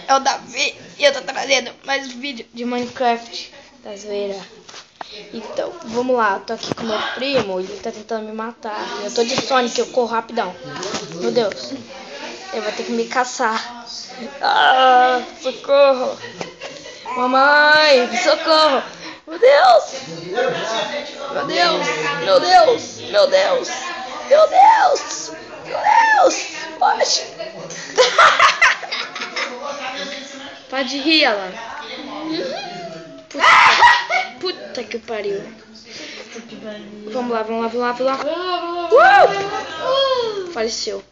É o Davi e eu tô trazendo mais um vídeo de Minecraft da zoeira. Então, vamos lá, eu tô aqui com meu primo, ele tá tentando me matar. Eu tô de Sonic, eu corro rapidão. Meu Deus, ele vai ter que me caçar. Ah, socorro. Mamãe, socorro. Meu Deus. Meu Deus, meu Deus, meu Deus, meu Deus, meu Deus. Poxa. Pode rir, ela. Puta que pariu. Vamos lá, vamos lá, vamos lá, vamos lá. Faleceu.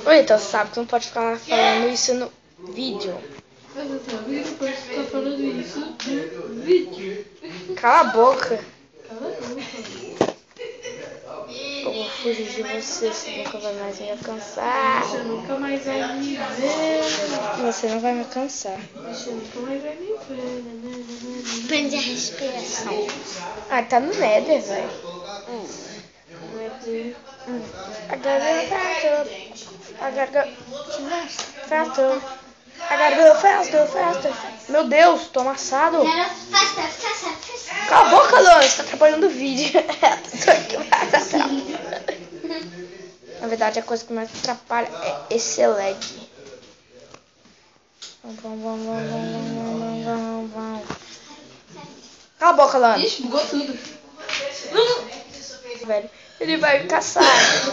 Oi, então sabe que não pode ficar falando isso no vídeo. Mas eu também não posso ficar falando isso no vídeo. Cala a boca. Cala a boca. Eu vou fugir de você, você nunca vai mais me alcançar. Você nunca mais vai me ver. Você não vai me alcançar. Você nunca mais vai me ver. Prende a respiração. Ah, tá no Nether, velho. I gotta go faster. Meu Deus, tô amassado. Faça. Cala a boca, Luana, você tá atrapalhando o vídeo. Na verdade, a coisa que mais atrapalha é esse lag. Vamos. Cala a boca, Luana. Ixi, bugou tudo. Velho, ele vai caçar.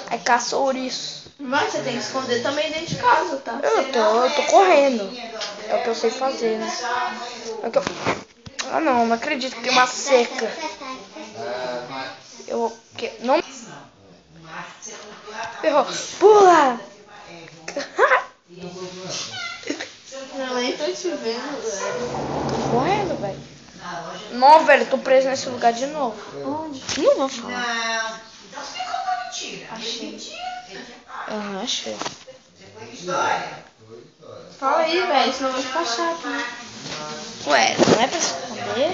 Aí caça ouriço. Mas você tem que esconder também dentro de casa, tá? Eu tô correndo. É o que eu sei fazer, né? Ah, não acredito que tem uma seca. Não. Ferrou. Pula! Eu nem tô te vendo, velho. Tô correndo, velho. Não, velho, tô preso nesse lugar de novo. Onde? Não vou falar. Não. Então você me contou mentira. Achei. Aham, achei. Fala aí, velho, senão eu vou ficar chato, né? Ué, não é pra esconder?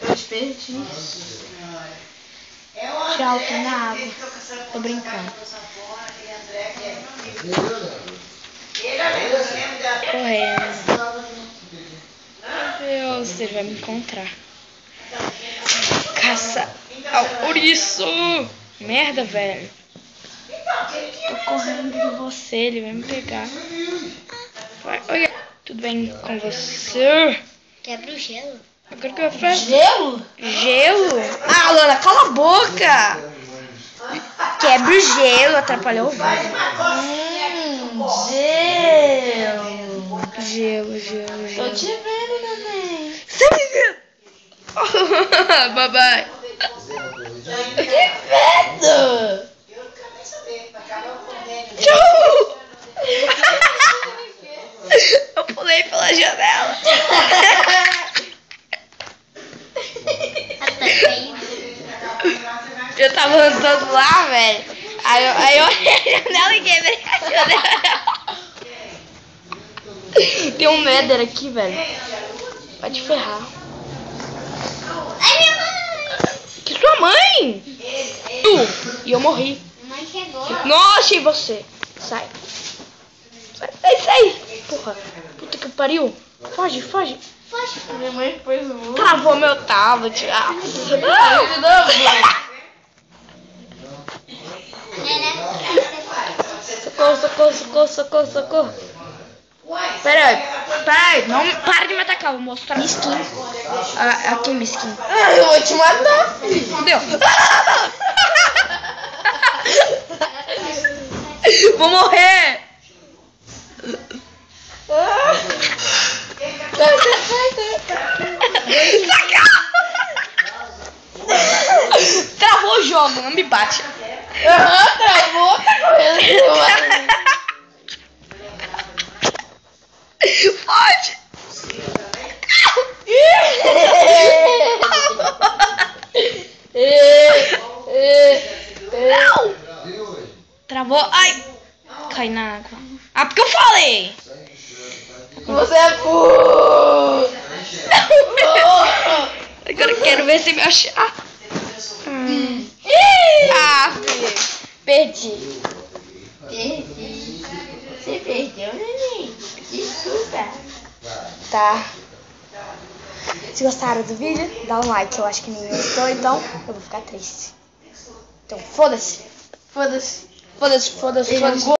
Eu desperdi. Tchau, tô na água. Tô brincando. Correndo. Meu Deus, ele vai me encontrar. Caça ao ouriço. Merda, velho. Tô correndo de você, ele vai me pegar. Vai, olha. Tudo bem com você? Quebra o gelo. Agora que eu faço. Gelo? Gelo? Ah, Lana, cala a boca! Quebra o gelo, atrapalhou o vídeo. Gelo. Tô te Gelo. vendo, neném. Você me viu? Babai. Que medo! Tchau! Eu pulei pela janela. Eu tava andando lá, velho. Aí eu olhei a janela e quebrei a janela. Tem um Nether aqui, velho. Vai te ferrar. Ai, minha mãe! Que sua mãe? E eu morri. Minha mãe chegou. Nossa, e você? Sai. Sai. Porra. Puta que pariu. Foge. Poxa. Minha mãe pôs o mundo. Travou meu tablet. Socorro. Peraí. Não para de me atacar. Vou mostrar minha skin. Aqui minha skin. Eu vou te matar, filho. Fudeu. Vou morrer. Travou o jogo, não me bate. Travou, tá correndo. Pode. Não. Travou. Ai. Cai na água. Ah, porque eu falei. Você é burro. Agora eu quero ver se me achar. Ah, perdi. Valeu, neném. Desculpa. Tá? Se gostaram do vídeo, dá um like. Eu acho que ninguém gostou, então eu vou ficar triste. Então, foda-se. Foda-se. Foda-se, foda-se, foda-se.